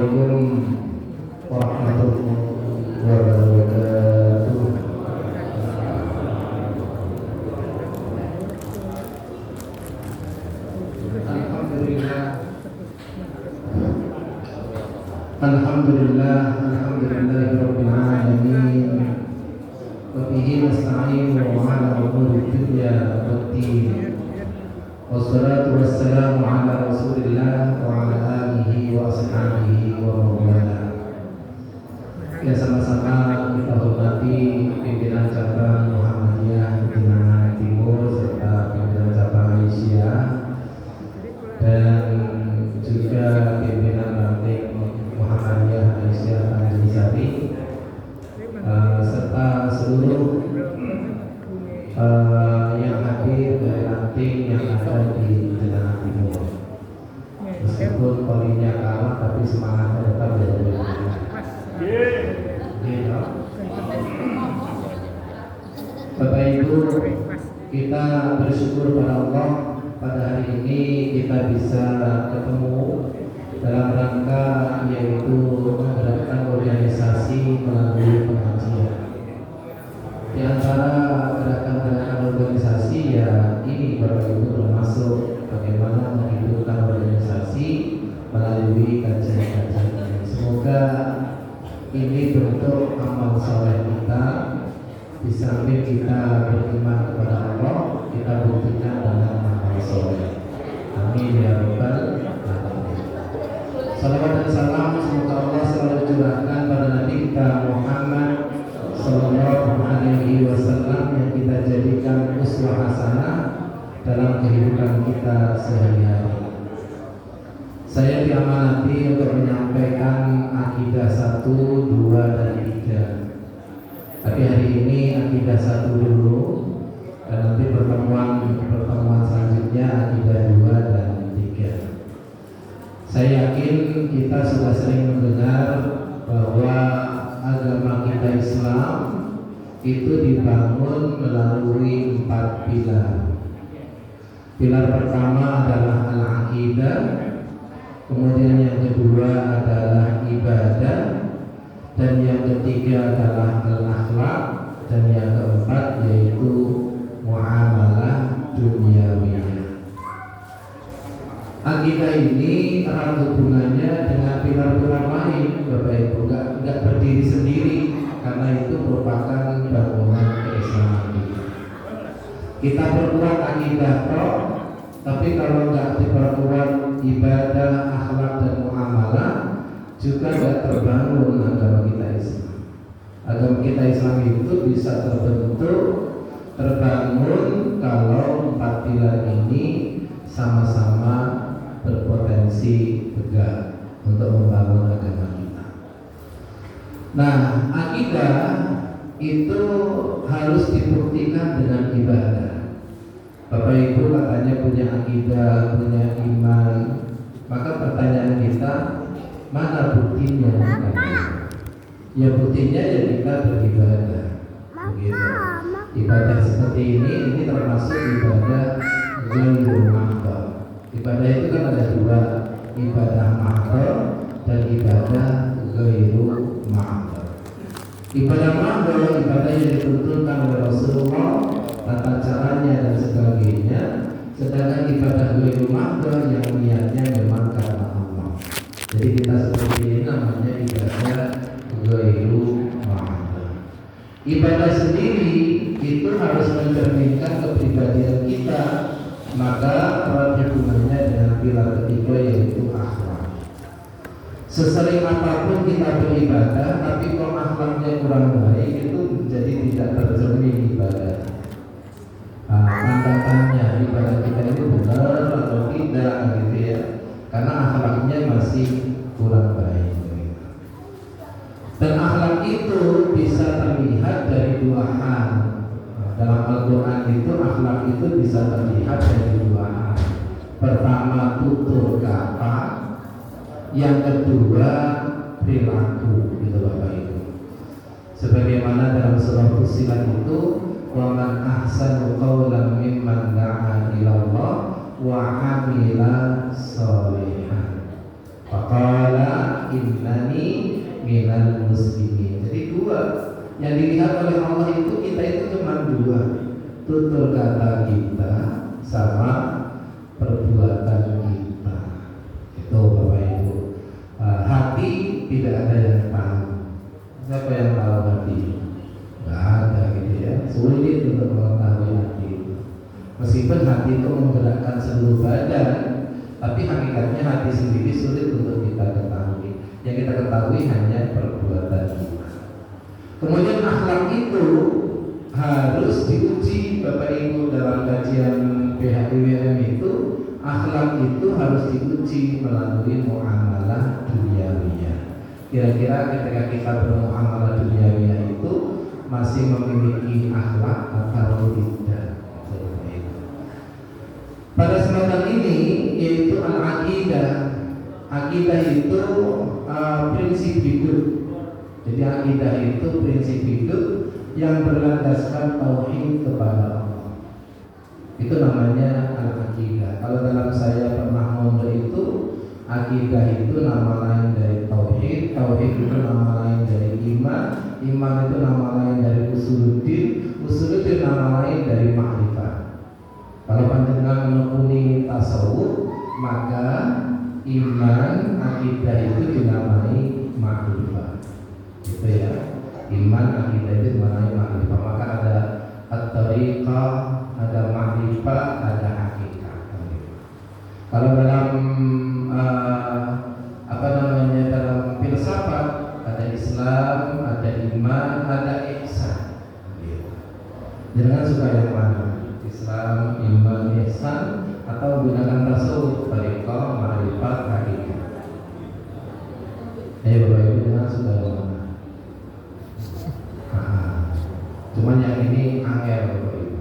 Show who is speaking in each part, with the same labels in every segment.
Speaker 1: Assalamualaikum warahmatullahi wabarakatuh. Alhamdulillah, alhamdulillahirabbil alamin. Wa bihi nasta'inu ala umuri dunya waddin. Wassalatu wassalamu ala Rasulillah wa ala alihi wa ashabihi wa mawala. Ya, sama-sama kita hormati pimpinan cabang Muhammadiyah Pinangan Timur serta pimpinan cabang Aisyah dan juga pimpinan ranting Muhammadiyah Aisyah Tanjung serta seluruh yang hadir dari ranting yang ada di Pinangan Timur. Meskipun polinya kalah, tapi semangatnya tetap dari Bapak Ibu, kita bersyukur pada Allah pada hari ini kita bisa ketemu dalam rangka yaitu menggerakkan organisasi melalui pengajian. Di antara gerakan-gerakan organisasi ya ini Bapak Ibu termasuk bagaimana menghidupkan organisasi melalui kajian-kajian. Semoga ini bentuk amal soleh kita. Di samping kita beriman kepada Allah, kita buktikan dalam amal soleh. Amin ya rabbal alamin. Salawat dan salam semoga Allah selalu curahkan pada Nabi kita Muhammad Sallallahu Alaihi Wasallam yang kita jadikan uswah hasanah dalam kehidupan kita sehari-hari. Saya diamanati untuk menyampaikan akidah 1, 2, dan 3. Tapi hari ini akidah 1 dulu, dan nanti pertemuan selanjutnya akidah 2 dan 3. Saya yakin kita sudah sering mendengar bahwa agama kita Islam itu dibangun melalui 4 pilar. Pilar pertama adalah al-aqidah, kemudian yang kedua adalah ibadah, dan yang ketiga adalah al-akhlak, dan yang keempat yaitu muamalah duniawiyah. Akidah ini erat hubungannya dengan pilar-pilar lain, Bapak Ibu, enggak berdiri sendiri, karena itu merupakan bangunan keislaman kita. Kita perkuat akidah toh, tapi kalau enggak diperkuat ibadah, akhlak, dan muamalah, juga tidak terbangun agama kita Islam. Agama kita Islam itu bisa terbangun kalau 4 pilar ini sama-sama berpotensi tegak untuk membangun agama kita. Nah, akidah itu harus dibuktikan dengan ibadah. Bapak Ibu katanya punya akidah, punya iman, maka pertanyaan kita, mana buktinya? Ya buktinya ya kita beribadah. Begitu. Ibadah seperti ini termasuk ibadah ghairul mahdhar. Ibadah itu kan ada 2, ibadah mahdhar dan ibadah ghairul mahdhar. Ibadah mahdhar, ibadah yang dituntunkan oleh Rasulullah, tata caranya dan sebagainya. Sedangkan ibadah ghairul mahdhar yang niatnya memang karena Allah. Jadi kita seperti ini namanya ibadah ghairu mahdhar. Ibadah sendiri itu harus mencerminkan kepribadian kita, maka erat hubungannya dengan pilar ketiga yaitu akhlak. Sesering apapun kita beribadah, tapi kalau akhlaknya kurang baik itu jadi tidak tercermin ibadah. Tanda-tandanya ibadah kita itu benar atau tidak gitu ya, karena akhlaknya masih kurang baik. Dan akhlak itu bisa terlihat dari 2 hal. Dalam Al-Quran itu akhlak itu bisa terlihat dari 2 hal. Pertama tutur kata, yang kedua perilaku, gitu Bapak Ibu. Sebagaimana dalam surah Fussilat itu, wa man ahsanu qawlan mimman da'a ila Allah wa 'amila sholihan. Faqala innani minal muslimin. Jadi dua yang dilihat oleh Allah itu kita itu cuma dua, tutur kata kita sama perbuatan kita. Itu Bapak Ibu. Hati tidak ada yang tahu. Siapa yang tahu hati? Nggak ada gitu ya. Sulit untuk mengetahui hati itu. Meskipun hati itu menggerakkan seluruh badan, tapi hakikatnya hati sendiri sulit untuk kita ketahui. Yang kita ketahui hanya perbuatan kita. Kemudian akhlak itu harus diuji Bapak Ibu dalam kajian PHIWM itu. Akhlak itu harus diuji melalui muamalah duniawiyah. Kira-kira ketika kita bermuamalah duniawiyah itu masih memiliki akhlak atau tidak? Pada kesempatan ini yaitu al-aqidah. Aqidah itu prinsip hidup. Jadi aqidah itu prinsip hidup yang berlandaskan tauhid kepada Allah. Itu namanya al-aqidah. Kalau dalam saya pernah mondok itu, aqidah itu nama lain dari tauhid, tauhid itu nama lain dari iman, iman itu nama lain dari usuluddin, usuluddin nama lain dari ma'rifat. Kalau panjenengan menekuni tasawuf, maka iman, aqidah itu dinamai ma'rifat. Gitu ya. Iman, aqidah itu dinamai ma'rifat. Maka ada at-tariqah, ada ma'rifat, ada hakikat. Kalau dalam dalam filsafat ada Islam, ada iman, ada ihsan. Jangan suka yang mana? Islam, iman, ihsan, atau gunakan tasawuf, tariqah, ma'rifat, hakikat. Ayo Bapak Ibu, jangan suka yang mana? Cuman yang ini angel Bapak Ibu.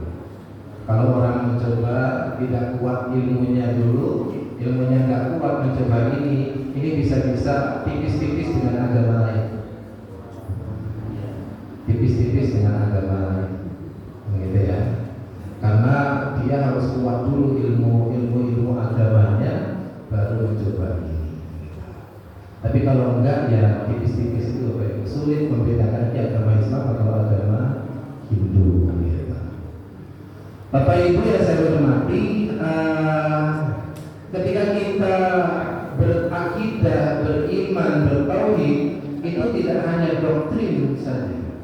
Speaker 1: Kalau orang mencoba tidak kuat ilmunya dulu, ilmunya nggak kuat mencoba ini bisa-bisa tipis-tipis dengan agama lain. Tipis-tipis dengan agama lain. Begitu ya. Karena dia harus kuat dulu ilmu agamanya baru mencoba ini. Tapi kalau enggak ya tipis-tipis itu Bapak Ibu. Sulit membedakan agama Islam atau agama Hindu. Bapak Ibu yang saya hormati, ketika kita berakidah, beriman, bertauhid, itu tidak hanya doktrin saja,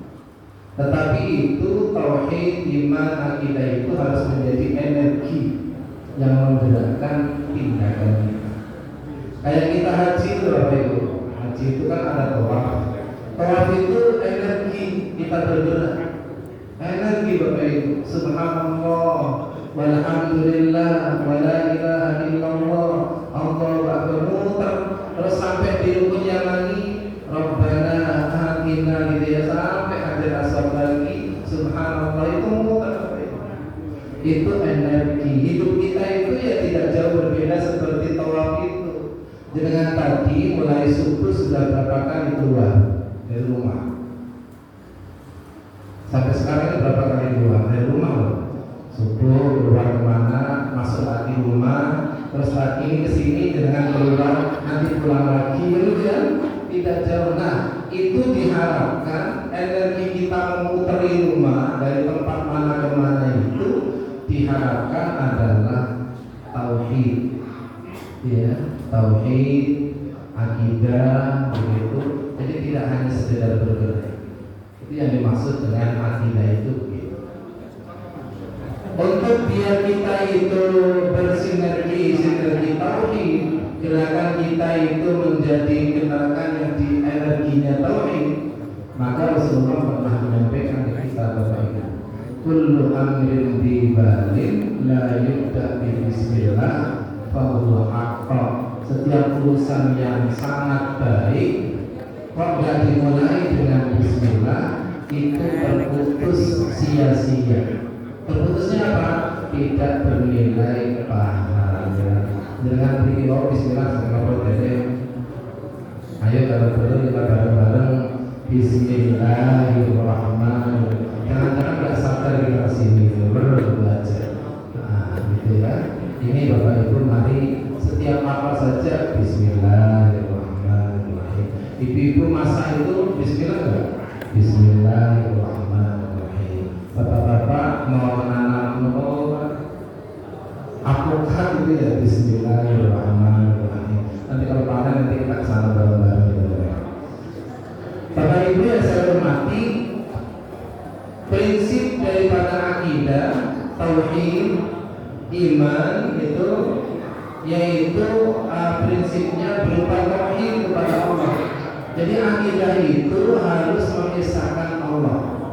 Speaker 1: tetapi itu tauhid, iman, akidah itu harus menjadi energi yang menggerakkan tindakan kita. Kayak kita haji itu Bapak Ibu, haji itu kan ada tawaf. Tawaf itu energi kita bergerak. Energi Bapak Ibu, subhanallah, walhamdulillah, wala ilaha illallah, Allahu akbar, muter terus sampai di rukun yang lagi, Rabbana atina gitu ya, sampai hajar aswad lagi, subhanallah, itu muter Bapak Ibu. Itu energi hidup kita itu ya tidak jauh berbeda seperti tawaf itu. Dengan tadi mulai subuh sudah berapa kali keluar dari rumah? Sampai sekarang ini berapa kali keluar dari rumah loh? Subuh keluar kemana, masuk lagi rumah, terus lagi ke sini dengan keluar, nanti pulang lagi, gitu kan? Tidak jauh. Nah, itu diharapkan energi kita memuteri rumah dari tempat mana ke mana itu diharapkan adalah tauhid, ya, tauhid, akidah, begitu. Jadi tidak hanya sekedar bergerak. Itu yang dimaksud dengan akidah itu. Untuk biar kita itu bersinergi tauhid, gerakan kita itu menjadi gerakan yang di energinya tauhid, maka Rasulullah pernah menyampaikan ke kita Bapak Ibu, kullu amrin dibalin la yubda bi bismillah fa huwa haqqa. Setiap urusan yang sangat baik kok tidak dimulai dengan bismillah, itu terputus sia-sia. Terputusnya apa? Tidak bernilai pahala. Dengan beri bismillah semoga berjaya. Ayo kalau perlu kita bareng-bareng bismillahirrahmanirrahim. Jangan-jangan nggak sadar kita kesini belajar. Nah, gitu ya. Ini Bapak Ibu, mari setiap apa saja bismillahirrahmanirrahim. Ibu-ibu masak itu bismillah enggak? Bismillahirrahmanirrahim. Bapak-bapak mau menanam apokat itu ya bismillahirrahmanirrahim. Nanti kalau panen nanti kita kesana bareng-bareng gitu ya. Bapak Ibu yang saya hormati, prinsip daripada akidah, tauhid, iman itu yaitu prinsipnya berupa tauhid kepada Allah. Jadi akidah itu harus mengisahkan Allah,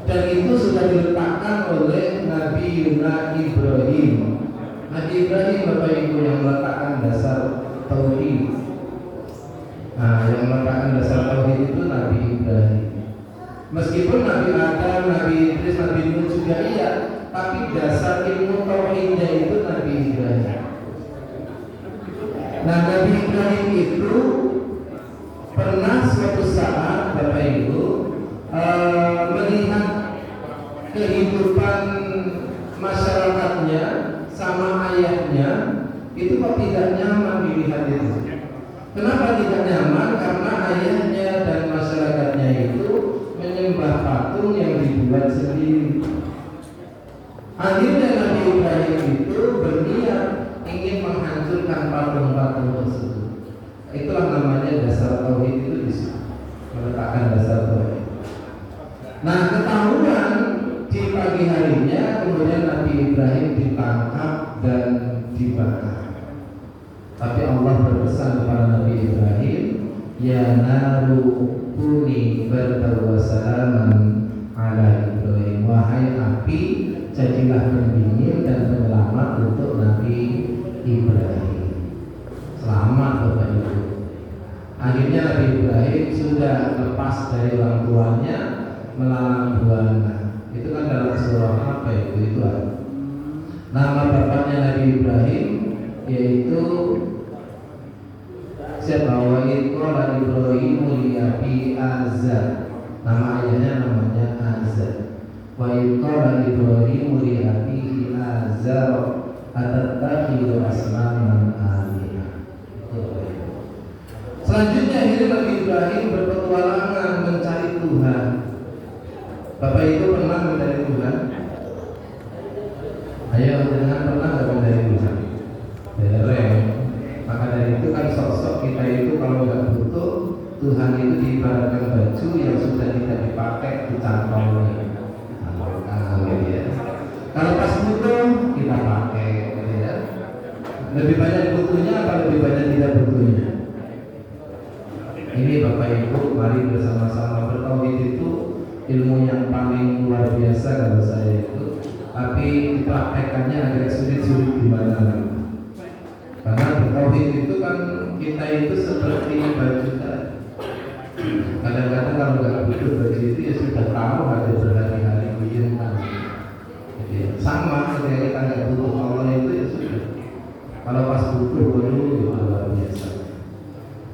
Speaker 1: dan itu sudah diletakkan oleh Nabi Ibrahim. Nabi Ibrahim Bapak Ibu yang meletakkan dasar tauhid. Nah, yang meletakkan dasar tauhid itu Nabi Ibrahim. Meskipun Nabi Adam, Nabi Idris, Nabi Nuh juga iya, tapi dasar ilmu tauhidnya itu Nabi Ibrahim. Nah, Nabi Ibrahim itu pernah suatu saat Bapak Ibu melihat kehidupan masyarakatnya sama ayahnya itu kok tidak nyaman dilihat itu. Kenapa tidak nyaman? Karena ayahnya dan masyarakatnya itu menyembah patung yang dibuat sendiri. Akhirnya Nabi Ibrahim itu berniat ingin menghancurkan patung-patung tersebut. Itulah namanya dasar tauhid itu di situ, meletakkan dasar tauhid. Nah, ketahuan di pagi harinya kemudian Nabi Ibrahim ditangkap dan dibakar. Tapi Allah berpesan kepada Nabi Ibrahim, ya naru kuni bardan wa salaman ala Ibrahim. Wahai api, jadilah pendingin dan penyelamat untuk Nabi Ibrahim. Selamat Bapak Ibu. Akhirnya Nabi Ibrahim sudah lepas dari orang tuanya, melalang buana. Itu kan dalam surah apa itu ada. Nama bapaknya Nabi Ibrahim yaitu siapa? Wa qala Ibrahim li abi Azar. Nama ayahnya namanya Azar. Wa qala Ibrahim li abi Azar atatakhiru asnaman alihah. Selanjutnya akhirnya Nabi Ibrahim berpetualangan mencari Tuhan. Bapak Ibu pernah mencari Tuhan? Ayo, jangan pernah nggak mencari Tuhan? Dereng. Maka dari itu kan sosok kita itu kalau nggak butuh, Tuhan itu diibaratkan baju yang sudah tidak dipakai dicantolnya. Ya. Kalau pas butuh kita pakai, ya. Lebih banyak butuhnya apa lebih banyak tidak butuhnya? Ini Bapak Ibu, mari bersama-sama bertauhid itu ilmu yang paling luar biasa kalau saya itu, tapi dipraktekannya agak sulit-sulit gimana? Karena bertauhid itu kan kita itu seperti baju tadi. Kadang-kadang kalau nggak butuh baju itu ya sudah tahu ada berhari-hari kuyuran. Sama ketika kita nggak butuh Allah itu ya sudah. Kalau pas butuh baru itu luar biasa.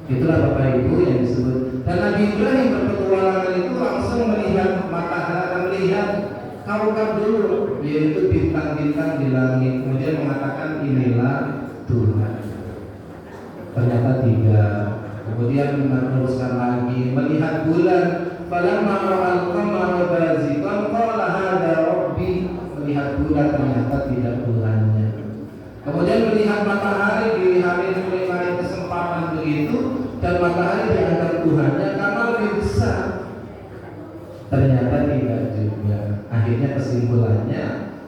Speaker 1: Itulah Bapak Ibu yang disebut. Dan Nabi Ibrahim berpetualangan itu langsung melihat matahari, melihat kaukab dulu, yaitu bintang-bintang di langit. Kemudian mengatakan inilah Tuhan. Ternyata tidak. Kemudian meneruskan lagi melihat bulan. Falamma ra'al qamara baziqan qala hadza rabbi. Melihat bulan ternyata tidak Tuhannya. Kemudian melihat matahari di hari kesempatan begitu, dan matahari dianggap Tuhannya karena lebih besar. Ternyata tidak juga. Akhirnya kesimpulannya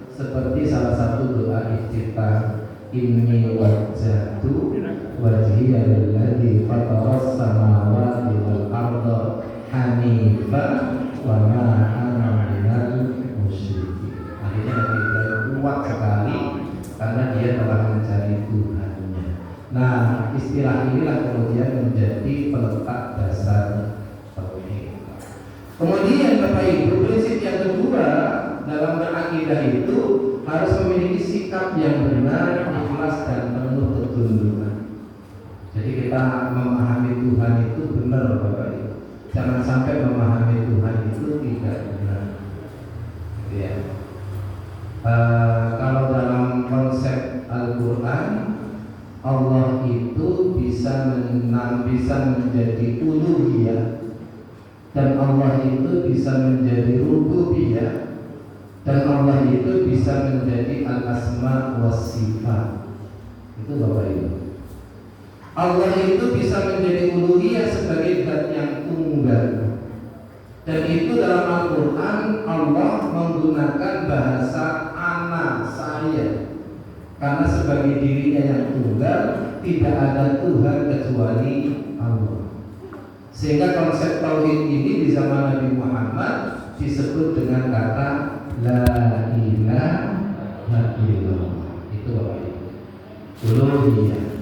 Speaker 1: seperti salah satu doa iftitah, inni wajjahtu wajhiya lilladzi fataras samawati wal arda hanifan wa ma ana minal musyrikin. Akhirnya Nabi Ibrahim kuat sekali karena dia telah mencari Tuhannya. Nah, istilah inilah kemudian menjadi peletak dasar tauhid. Kemudian Bapak Ibu, prinsip yang kedua dalam berakidah itu harus memiliki sikap yang benar, ikhlas dan penuh ketundukan. Jadi kita memahami Tuhan itu benar Bapak Ibu. Jangan sampai memahami Tuhan itu tidak benar. Ya. Kalau dalam konsep Al-Quran, Allah itu bisa bisa menjadi uluhiyah, dan Allah itu bisa menjadi rububiyah, dan Allah itu bisa menjadi al-asma was sifat. Itu Bapak Ibu. Allah itu bisa menjadi uluhiyah sebagai zat yang tunggal. Dan itu dalam Al-Quran Allah menggunakan bahasa ana, saya. Karena sebagai dirinya yang tunggal, tidak ada Tuhan kecuali Allah. Sehingga konsep tauhid ini di zaman Nabi Muhammad disebut dengan kata la ilaha illallah. Itu Bapak Ibu. Uluhiyah.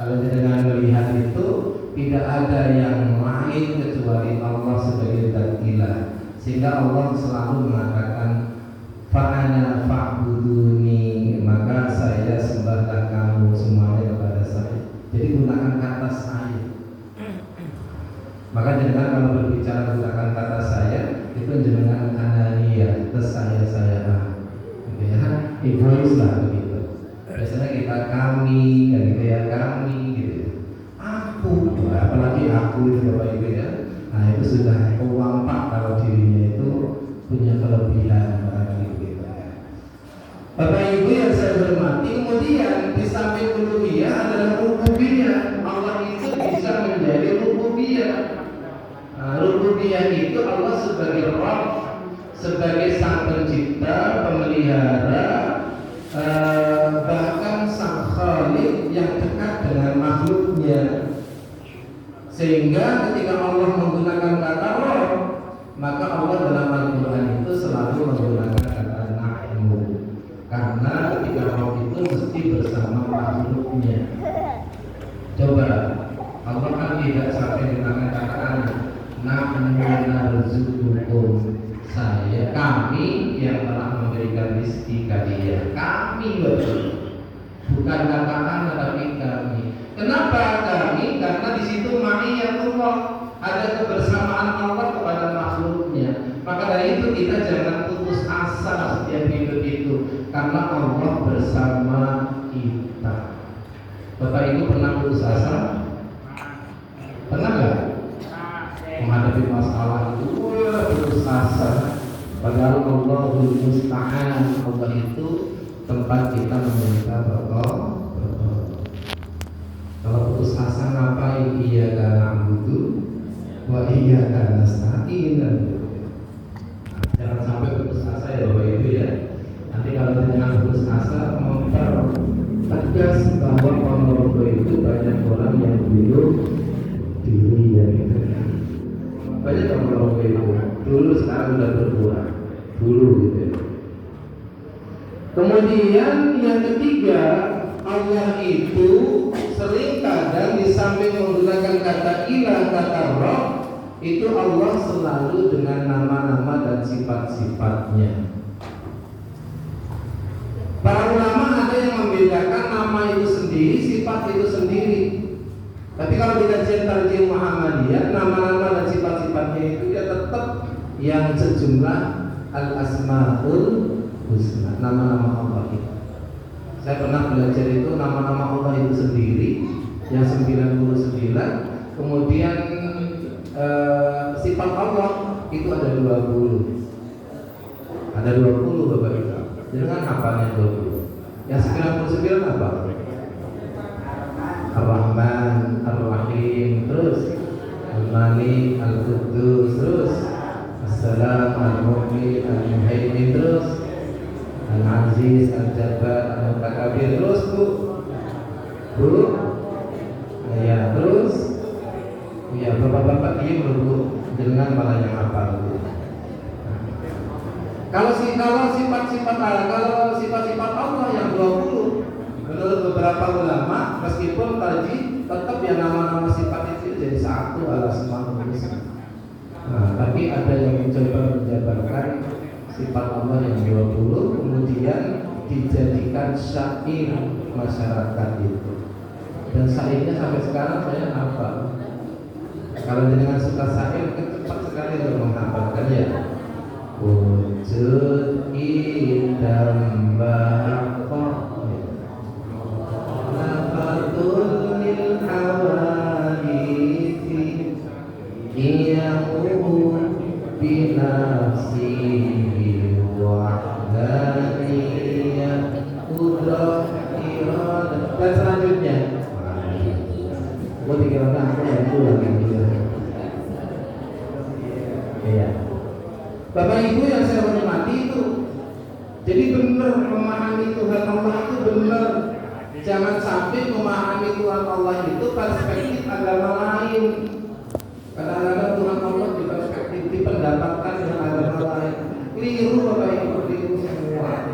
Speaker 1: Kalau dengan melihat itu, tidak ada yang lain kecuali Allah sebagai zat ilah. Sehingga Allah selalu mengatakan fa'ana fa'buduni, maka saya sembahlah kamu semuanya kepada saya. Jadi gunakan kata saya. Maka jangan kalau berbicara gunakan kata saya, itu jenengan anania, terus saya gitu ya, egois lah begitu. Biasanya kita kami, dan gitu ya kami gitu. Aku, apalagi aku itu Bapak Ibu ya. Nah itu sudah kewampak kalau dirinya itu punya kelebihan barangkali gitu ya. Bapak Ibu yang saya hormati, kemudian di samping uluhiyah adalah rububiyah. Allah itu bisa menjadi rububiyah. Rububiyah itu Allah sebagai Rabb, sebagai sang pencipta, pemelihara, bahkan sang Khalik yang dekat dengan makhluknya. Sehingga ketika Allah menggunakan kata Rabb, maka Allah dalam Al-Quran itu selalu menggunakan kata nahnu. Karena ketika Rabb itu mesti bersama makhluknya. Coba, Allah kan tidak sampai gunakan kata anak. Nahnu narzuqukum, saya, kami yang telah memberikan rezeki kalian. Kami betul, bukan kata anak tapi kami. Kenapa kami? Karena di situ ma'iyatullah, ada kebersamaan Allah kepada makhluknya. Maka dari itu kita jangan putus asa setiap hidup itu, karena Allah bersama kita. Bapak Ibu pernah putus asa? Pernah nggak? Menghadapi masalah itu putus asa. Padahal Allahul Musta'an, Allah itu tempat kita meminta berdoa. Kalau putus asa ngapain? Iya karena na'budu wa iya karena nasta'in. Jangan sampai putus asa ya Bapak Ibu ya. Nanti kalau dengan putus asa mempertegas bahwa Ponorogo itu banyak orang yang dulu diri ya gitu. Banyak Ponorogo itu dulu, sekarang sudah berkurang dulu gitu ya. Kemudian yang ketiga, Allah itu sering kadang di samping menggunakan kata ilah, kata Rabb, itu Allah selalu dengan nama-nama dan sifat-sifatnya. Para ulama ada yang membedakan nama itu sendiri, sifat itu sendiri. Tapi kalau di kajian Tarjih Muhammadiyah, nama-nama dan sifat-sifatnya itu ya tetap yang sejumlah al-asmaul husna, nama-nama Allah itu. Saya pernah belajar itu nama-nama Allah itu sendiri yang 99, kemudian sifat Allah itu ada 20. Ada 20 Bapak Ibu. Jangan hafalnya 20. Yang 99 apa? Ar-Rahman, Ar-Rahim, terus Al-Malik, Al-Quddus, terus As-Salam, Al-Mu'min, Al-Muhaimin, terus Al-Aziz, Al-Jabbar, Al-Mutakabir, terus Bu, ya terus, ya bapak-bapak ini menurut dengan malah yang hafal. Kalau sifat-sifat Allah yang 20, menurut beberapa ulama, meskipun tadi tetap ya nama-nama sifat itu jadi satu al-asmaul husna. Nah, tapi ada yang mencoba menjabarkan sifat Allah yang 20 kemudian dijadikan syair masyarakat itu. Dan syairnya sampai sekarang saya hafal. Kalau dengan suka syair cepat sekali untuk menghafalkan ya. Wujud idam baqqa nafatul lil hawa iyamu binafsi wahdaniyah kudrat iradah. Dan selanjutnya gue dikira aku yang pulang gitu. Iya. Bapak Ibu yang saya hormati itu, jadi benar memahami Tuhan Allah itu benar. Jangan sampai memahami Tuhan Allah itu perspektif agama lain. Kadang-kadang Tuhan Allah di perspektif dipendapatkan dengan agama lain. Keliru Bapak Ibu, keliru semua.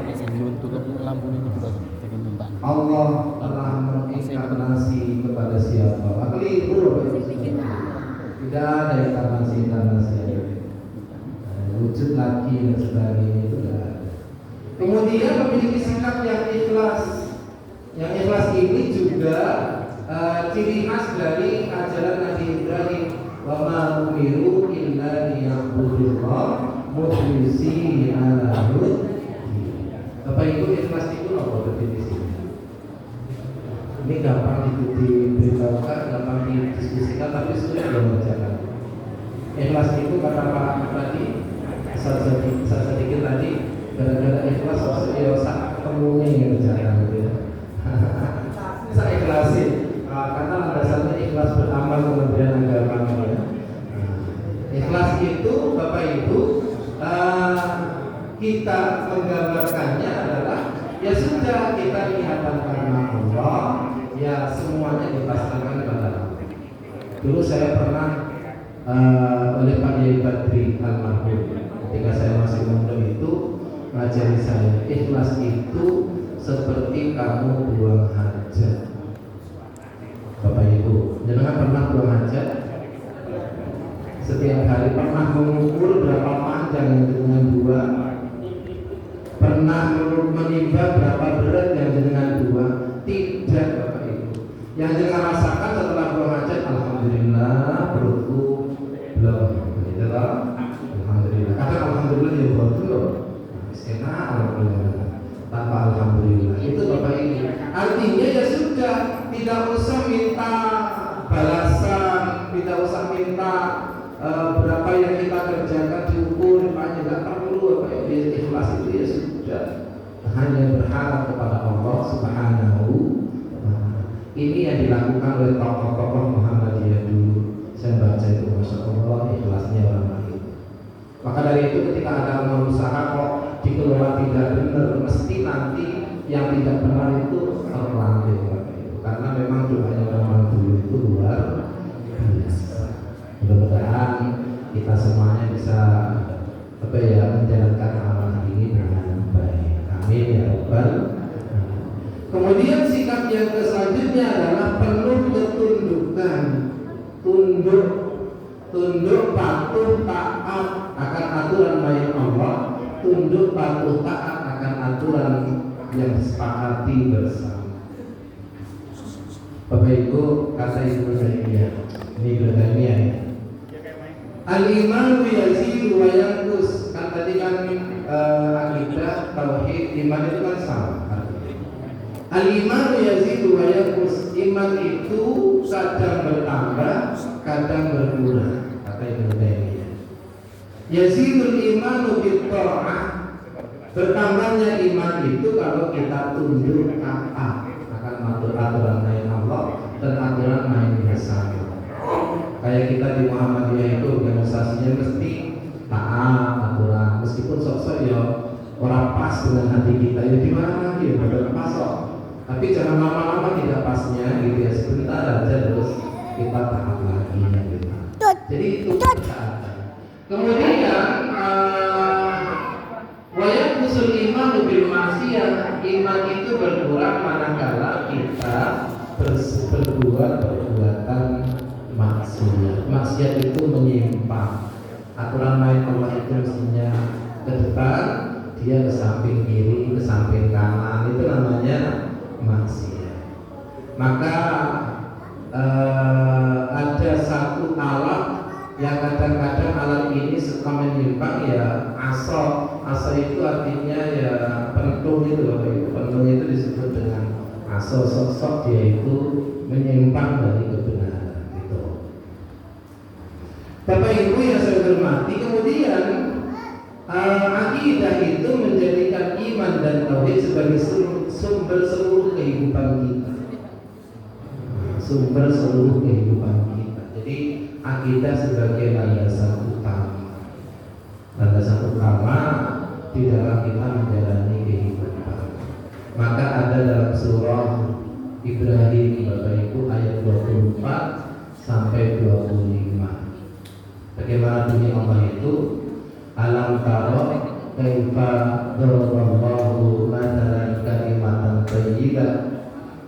Speaker 1: Allah telah menginkarnasi kepada siapa? Keliru Bapak Ibu. Tidak ada inkarnasi wujud lagi dan sebagainya itu tidak ada. Kemudian memiliki sikap yang ikhlas. Yang ikhlas ini juga ciri khas dari ajaran Nabi Ibrahim. Wa ma umiru illa liya'budullah mukhlishina lahu. Bapak Ibu, ikhlas itu apa definisinya? Ini gampang diberitahukan, gampang didiskusikan, tapi sulit dibacakan. Ikhlas itu kata Pak tadi, sedikit tadi, gara-gara ikhlas saya ketemunya yang berjalan gitu ya. Saya ikhlasin karena dasarnya ikhlas beramal kemudian agama ya. Ikhlas itu Bapak Ibu, kita menggambarkannya adalah ya sudah kita niatan karena Allah, ya semuanya dipasrahkan kepada Allah. Dulu saya pernah oleh Pak Yai Badri almarhum, ketika saya masih muda itu ngajari saya, ikhlas itu seperti kamu buang hajat. Bapak Ibu, jangan pernah buang hajat? Setiap hari pernah mengukur berapa panjang dengan dua? Pernah menimba berapa berat yang dengan dua? Tidak Bapak Ibu. Yang jangan rasakan setelah buang hajat, alhamdulillah perutku belum. Gitu loh. Alhamdulillah. Kadang alhamdulillah ya buat dulu. Enak alhamdulillah. Tanpa alhamdulillah. Itu Bapak Ibu. Artinya ya sudah, tidak usah minta balasan, tidak usah minta berapa yang kita kerjakan diukur, makanya nggak perlu Bapak Ibu. Ikhlas itu ya sudah, hanya berharap kepada Allah Subhanahu. Ini yang dilakukan oleh tokoh-tokoh Muhammadiyah dulu. Saya baca itu, masya Allah, ikhlasnya orang itu. Maka dari itu ketika ada amal usaha kok dikelola tidak benar, mesti nanti yang tidak benar itu terlanjur, karena memang doanya orang dulu itu luar biasa. Mudah-mudahan kita semuanya bisa menjalankan amanah ini dengan baik. Amin ya rabbal. Kemudian sikap yang selanjutnya adalah penuh ketundukan, tunduk patuh taat akan aturan main Allah, tunduk patuh taat akan aturan yang disepakati bersama. Bapak Ibu, kata Ibnu Taimiyah, ini Ibnu Taimiyah ya. Al-iman yazidu wa yanqus. Kan tadi kan akidah tauhid iman itu kan sama. Al-iman yazidu wa yanqus. Iman itu kadang bertambah, kadang berkurang, kata Ibnu Taimiyah. Yazidul imanu bil ta'ah. Bertambahnya iman itu kalau kita tunduk taat akan aturan main Allah dan aturan main bersama. Kayak kita di Muhammadiyah itu organisasinya mesti taat aturan, meskipun sok-sok ya orang pas dengan hati kita, ya gimana lagi ya betul pas kok. Tapi jangan lama-lama tidak pasnya gitu ya, sebentar aja terus kita taat lagi gitu. Jadi itu ketaatan. Kemudian wayang usul iman bil maksiyah, iman itu berkurang manakala kita berbuat perbuatan maksiat. Maksiat itu menyimpang. Aturan main Allah itu mestinya ke depan, dia ke samping kiri, ke samping kanan, itu namanya maksiat. Maka ada satu alat yang kadang-kadang alat ini suka menyimpang, ya asal itu artinya ya pentung itu loh, pentung itu disebut dengan asal, sosok dia itu menyimpang dari kebenaran itu. Bapak Ibu yang saya hormati, kemudian akidah itu menjadikan iman dan tauhid sebagai sumber seluruh kehidupan kita. Sumber seluruh kehidupan kita. Jadi akidah sebagai landasan utama. Landasan utama di dalam kita menjalani kehidupan. Maka ada dalam surah Ibrahim Bapak Ibu ayat 24 sampai 25. Bagaimana bunyi Allah itu? Alam taro kaifa daraballahu matalan kalimatan thayyibah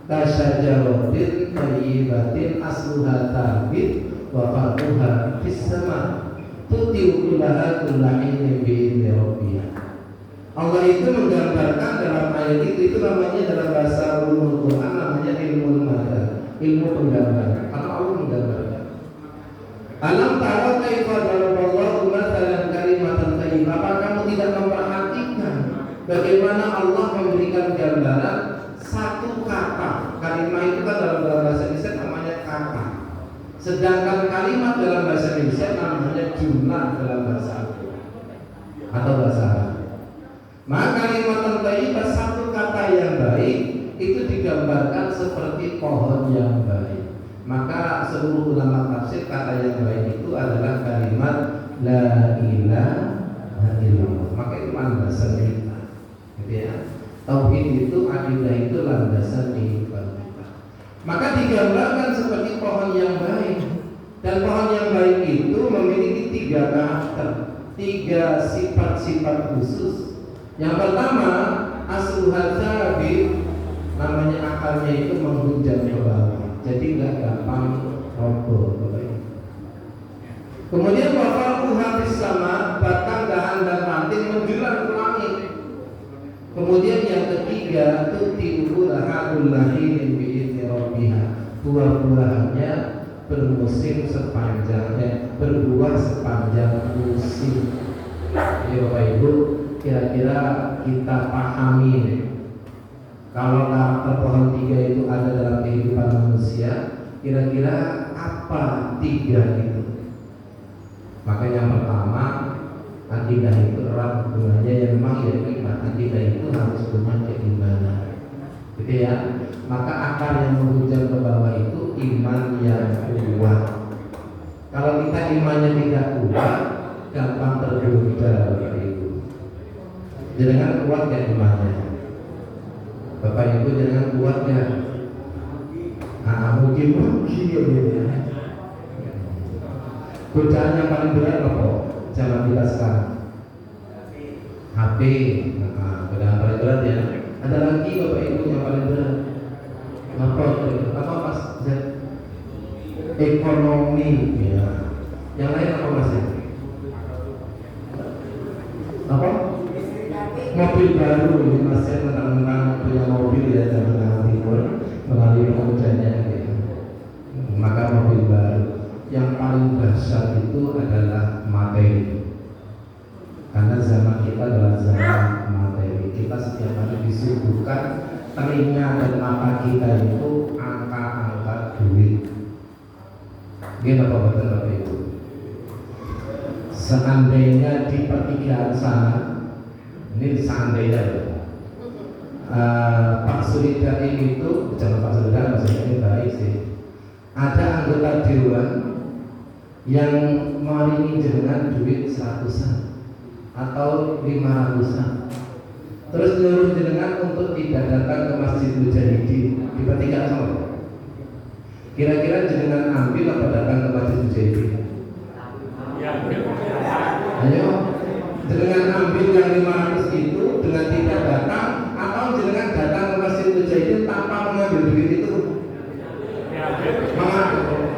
Speaker 1: kasyajaratin thayyibatin asluha thabit wa far'uha fis sama tutiu kullaha kullahinin bi'idni rabbiyah. Allah itu menggambarkan dalam ayat itu namanya dalam bahasa ulumul Quran namanya ilmu mata, ilmu penggambaran. Karena Allah menggambarkan. Alam tara kaifa daraballahu matalan kalimatan thayyibah. Apa kamu tidak memperhatikan bagaimana Allah memberikan gambaran satu kata? Kalimat itu kan dalam bahasa Indonesia namanya kata. Sedangkan kalimat dalam bahasa Indonesia namanya jumlah dalam bahasa Arab atau bahasa Arab. Maka kalimat thayyibah satu kata yang baik itu digambarkan seperti pohon yang baik. Maka seluruh ulama tafsir kata yang baik itu adalah kalimat la ilaha illallah. Maka itu landasan kita, gitu ya. Tauhid itu, akidah itu landasan kehidupan kita. Maka digambarkan seperti pohon yang baik. Dan pohon yang baik itu memiliki 3 karakter, 3 sifat-sifat khusus. Yang pertama, asluhal thabit, namanya akarnya itu menghujam ke bawah, jadi nggak gampang roboh. Kemudian wafaquha fis sama, batang dahan dan ranting menjulang ke langit. Kemudian yang ketiga, tutiu lahul lahin bi'idni rabbiha, buah-buahannya bermusim sepanjangnya, berbuah sepanjang musim. Jadi Bapak Ibu, kira-kira kita pahami kalau karakter pohon 3 itu ada dalam kehidupan manusia, kira-kira apa 3 itu? Maka yang pertama, akidah itu erat hubungannya yang memang ya iman. Akidah itu harus punya keimanan, gitu ya. Maka akar yang menghujam ke bawah itu iman yang kuat. Kalau kita imannya tidak kuat, gampang tergoda, Bapak Ibu. Jangan kuat ya imannya, Bapak Ibu, jangan kuat ya. Mungkin ya. Godaan yang paling berat apa? Zaman kita sekarang HP. Godaan paling berat ya. Ada lagi Bapak Ibu yang paling berat apa Mas? Ekonomi ya. Yang lain apa Mas? Apa? Mobil baru ini Mas, saya menang punya mobil ya zaman timur melalui pekerjaannya gitu. Maka mobil baru yang paling dahsyat itu adalah materi. Karena zaman kita adalah zaman materi. Kita setiap hari disuguhkan telinga dan mata kita itu angka-angka duit. Gini Bapak Ibu. Seandainya di pertigaan sana, ini seandainya Pak Suridari itu, jangan Pak Suridari, maksudnya ini baik sih. Ada anggota dewan yang maringi jenengan duit 100-an atau 500-an, terus nyuruh jenengan untuk tidak datang ke Masjid Mujahidin di pertigaan sama. Kira-kira jenengan ambil atau datang ke Masjid Mujahidin? Ayo, jenengan ambil yang 500 itu dengan tidak datang, atau jenengan datang ke Masjid Mujahidin tanpa mengambil duit itu?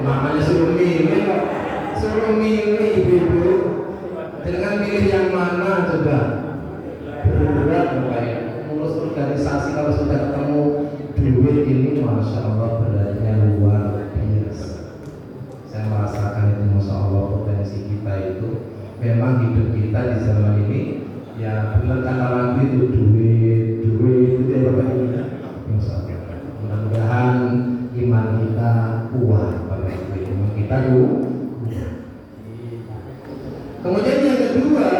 Speaker 1: Makanya suruh milih ibu-ibu. Dengan milih yang mana coba? Berat Bapak ya. Ngurus organisasi kalau sudah ketemu duit ini, Masya Allah beratnya luar biasa. Saya merasakan itu, Masya Allah, potensi kita itu. Memang hidup kita di zaman ini ya benar kata lagu itu duit itu ya Bapak Ibu. Masya Allah. Mudah-mudahan iman kita kuat Bapak Ibu. Iman kita Kemudian yang kedua,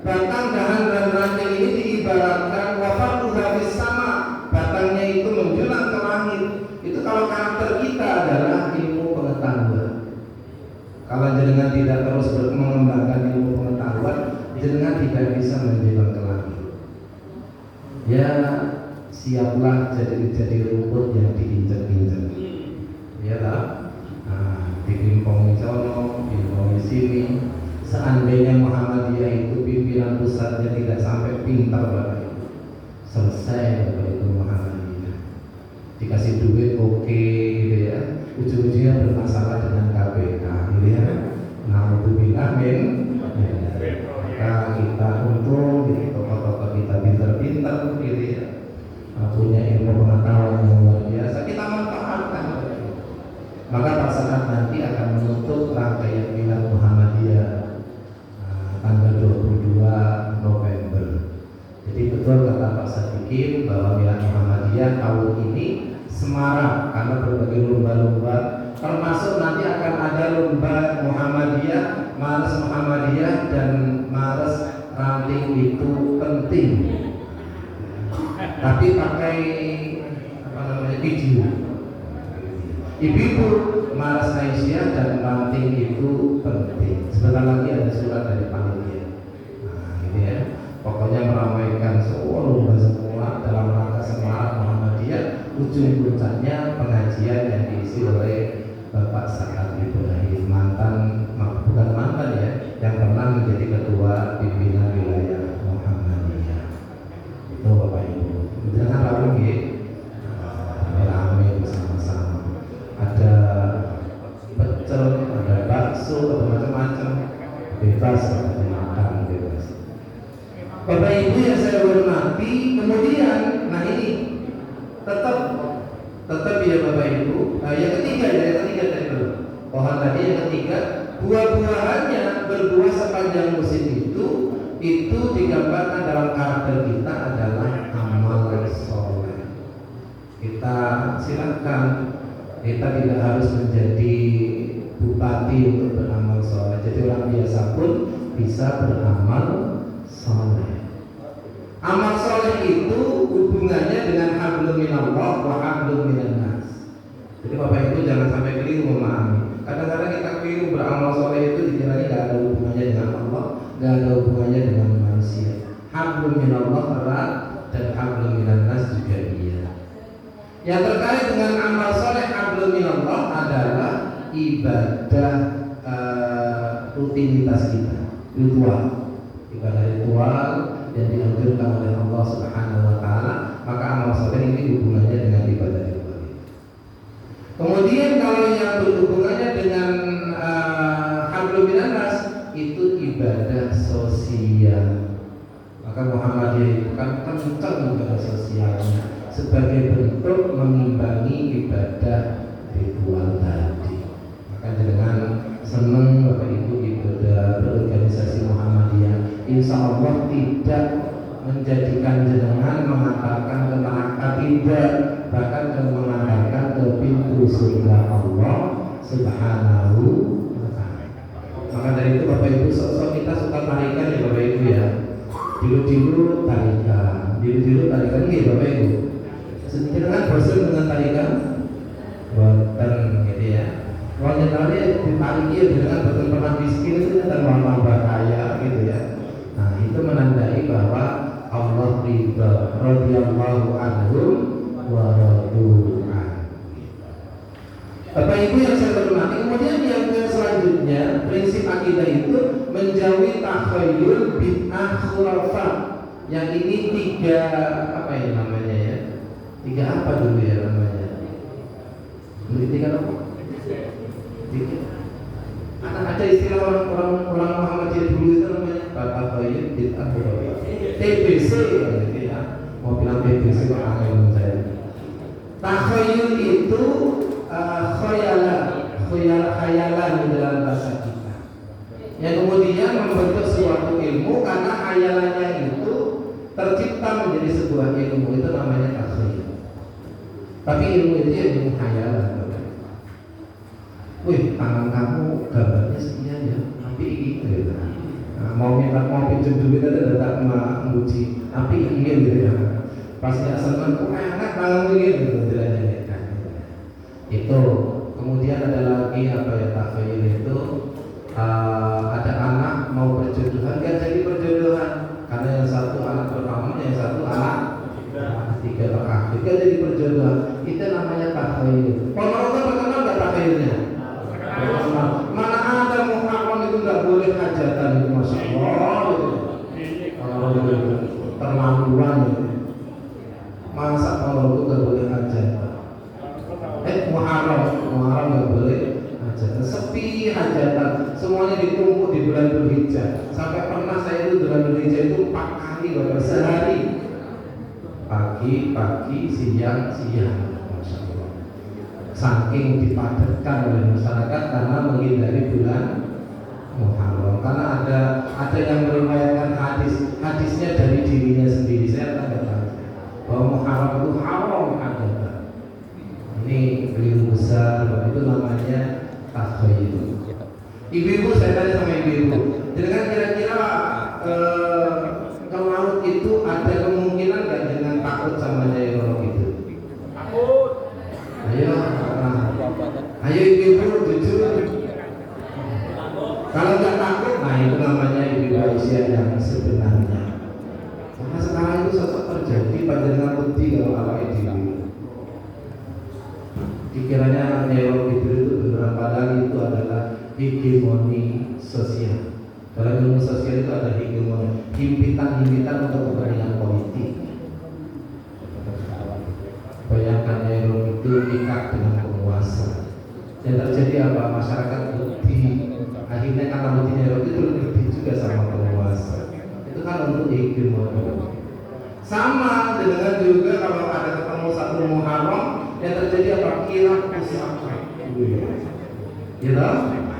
Speaker 1: batang, dahan, dan ranting ini diibaratkan wafat habis sama, batangnya itu menjulang ke langit. Itu kalau karakter kita adalah ilmu pengetahuan. Kalau jenengan tidak terus mengembangkan ilmu pengetahuan, jenengan tidak bisa menjulang ke langit. Ya, siaplah jadi rumput yang diinjak-injak. Ya lah, dipimpongi sono, dipimpongi sini. Seandainya Muhammadiyah itu pimpinan pusatnya tidak sampai pintar Bapak Ibu, selesai Bapak Ibu Muhammadiyah. Dikasih duit oke, gitu ya, ujung-ujungnya bermasalah dengan KPK, gitu ya. Alhamdulillah min. Maka kita untung, gitu, tokoh-tokoh kita pintar-pintar, gitu ya, punya ilmu pengetahuan yang luar biasa, kita manfaatkan. Maka pada saat nanti akan menutup rangkaian Milad Muhammadiyah tanggal 22 November. Jadi betul kata Pak Sadikin bahwa Milad Muhammadiyah tahun ini semarak karena berbagai lomba-lomba, termasuk nanti akan ada lomba Muhammadiyah, Mares Muhammadiyah dan Mares Ranting itu penting. Tapi pakai video. Ibu-ibu, Mares Aisyah dan Ranting itu penting. Sebentar lagi ada surat dari panitia. Nah, gitu ya. Pokoknya meramaikan semua dalam rangka semarak Muhammadiyah. Ujung puncaknya pengajian yang diisi oleh Bapak Sa'ad Ibrahim, bukan mantan ya, yang pernah menjadi ketua pimpinan wilayah Muhammadiyah. Itu Bapak Ibu. Jangan lalu ya. Rame bersama-sama. Ada pecel, ada bakso, ada macam-macam, bebas, ada makan bebas. Bapak Ibu yang saya hormati, kemudian, nah ini tetap ya Bapak Ibu. Yang ketiga tadi dulu. Pohon tadi yang ketiga, buah-buahannya berbuah sepanjang musim itu digambarkan dalam karakter kita adalah amal soleh. Kita silakan. Kita tidak harus menjadi bupati untuk beramal soleh. Jadi orang biasa pun bisa beramal soleh. Amal soleh itu hubungannya dengan hablum minallah wa hablum minannas. Jadi Bapak Ibu jangan sampai keliru memahami. Kadang-kadang kita keliru beramal soleh itu dikiranya tidak ada hubungannya dengan Allah, tidak ada hubungannya dengan manusia. Hablum minallah erat dan hablum minannas juga iya. Yang terkait dengan amal soleh hablum minallah adalah ibadah rutinitas kita, ibadah ritual yang dianjurkan oleh Allah Subhanahu wa taala. Maka amal soleh ini hubungannya dengan ibadah ritual. Kemudian kalau yang berhubungannya dengan hablum minannas itu ibadah sosial. Maka Muhammadiyah itu kan kencang ibadah sosialnya sebagai bentuk mengimbangi ibadah ritual tadi. Maka dengan senang Bapak Ibu ibadah berorganisasi Muhammadiyah, insya Allah tidak menjadikan jenengan mengatakan ke neraka, tidak, bahkan mengantarkan ke pintu surga Allah Subhanahu wa ta'ala. Maka dari itu Bapak Ibu, sosok kita suka tarikan ya Bapak Ibu ya. Dulu tarikan nih Bapak Ibu. Sedangkan bosan dengan tarikan, buatan gitu ya. Kalau nyatanya ditariknya dengan betul pernah miskin itu dan tambah kaya gitu ya. Nah itu menandai bahwa Allah ridha, radhiyallahu anhum wa radu an. Bapak Ibu yang saya hormati, kemudian yang selanjutnya prinsip akidah itu menjauhi takhayyul bid'ah khurafat. Yang ini tiga apa ya namanya ya? Tiga apa dulu ya namanya? Tiga apa? Tiga. Ada istilah orang Muhammadiyah dulu itu namanya takhayyul bid'ah khurafat. TBC gitu ya. Mau bilang TBC kok angin saya. Takhayyul itu khayalan di dalam bahasa kita, yang kemudian membentuk suatu ilmu karena khayalannya itu tercipta menjadi sebuah ilmu, itu namanya takhayyul. Tapi ilmu itu ya ilmu khayalan. Wih, tangan kamu gambarnya sekian ya, tapi gitu ya. ujung duit ada datang memuji, tapi ingin gitu ya. Pasnya senang, kok enak tangan gitu, jalan-jalan. Itu kemudian ada lagi apa ya takhayul itu ada anak mau berjodohan kan jadi berjodohan karena yang satu anak pertama, yang satu anak tiga terakhir kan jadi berjodohan. Itu namanya takhayul. Ponorogo terkenal nggak takhayulnya? Mana ada Muharram itu nggak boleh hajatan itu, masya Allah itu. Terlaluan itu. Masa Ponorogo nggak boleh hajatan? Muharram nggak boleh hajatan. Sepi hajatan, semuanya ditumpuk di bulan Dzulhijjah. Sampai pernah saya itu bulan Dzulhijjah itu 4 kali bapak sehari. Pagi, siang, masya Allah. Saking dipadatkan oleh masyarakat karena menghindari bulan Muharram. Karena ada yang meriwayatkan hadisnya dari dirinya sendiri. Saya tidak tahu bahwa Muharram itu haram hajatan. Ini keliru besar, itu namanya takhayul. Ibu-ibu, saya tanya sama ibu-ibu, dengan kira-kira ke laut itu ada kemungkinan nggak dengan takut sama Nyai Roro itu? Takut. Ayo ibu-ibu jujur. Kalau nggak takut, nah itu namanya ibu Aisyah yang sebenarnya. Karena sekarang itu sosok terjadi panjenengan putih kalau awal itu. Dikiranya Nyai itu beneran, padahal itu adalah hegemoni sosial. Dalam ilmu sosial itu ada hegemoni, himpitan untuk kepentingan politik. Bayangkan Nyai itu ikat dengan penguasa. Yang terjadi apa? Masyarakat putih. Akhirnya karena putih Nyai itu lebih juga sama penguasa. Itu kan untuk hegemoni. Sama dengan juga kalau ada ketemu satu Muharram, yang terjadi apa? Kira pusaka.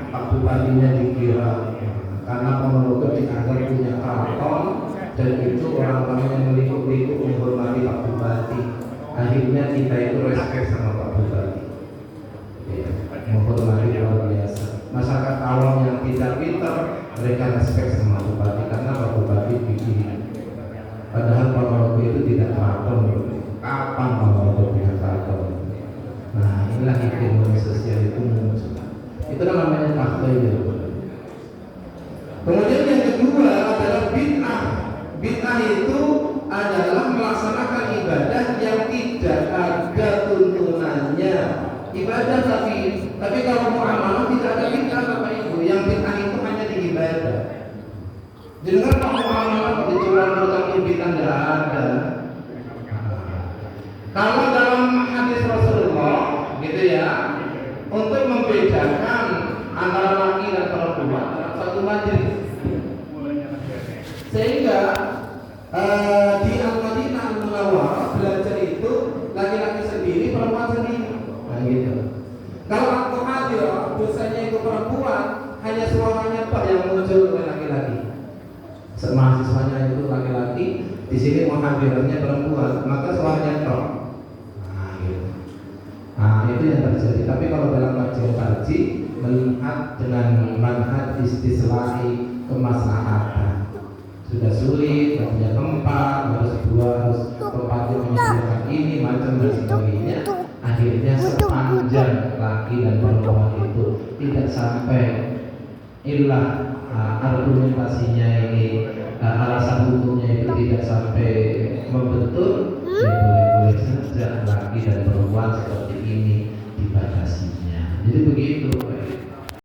Speaker 1: Pak bupatinya dikira karena Ponorogo dianggap punya keraton dan itu orang-orang yang melikuk-likuk menghormati Pak Bupati. Akhirnya kita itu respect sama Pak Bupati, menghormati luar biasa. Masyarakat awam yang tidak pintar mereka respect sama Bupati karena Pak Bupati bikin. Padahal Ponorogo itu tidak keraton. Kapan Ponorogo punya keraton? Nah, inilah hegemoni sosial itu muncul. Itu namanya takhayul. Kemudian yang kedua adalah bid'ah. Bid'ah itu adalah melaksanakan ibadah yang tidak ada tuntunannya. Ibadah tapi kalau muamalah tidak ada bid'ah Bapak Ibu. Yang bid'ah itu hanya di ibadah. Jangan kalau muamalah kalau dijual utang bid'ah tidak ada. Kalau dalam hadis Rasulullah gitu ya, untuk membedakan antara laki dan perempuan dalam satu majlis, sehingga di Al-Madinah Al-Munawwarah belajar itu laki-laki sendiri, perempuan sendiri. Nah gitu. Kalau aku hadir, dosanya itu perempuan, hanya suaranya Pak yang muncul oleh laki-laki. Mahasiswanya itu laki-laki, di sini muhadirannya perempuan, maka suaranya Pak. Nah itu yang terjadi. Tapi kalau dalam kajian tarjih melihat dengan manhaj istislahi kemaslahatan, sudah sulit, tidak punya tempat, harus tempatnya menyediakan ini macam dan sebagainya. Akhirnya sepanjang laki dan perempuan itu tidak sampai ilah argumentasinya ini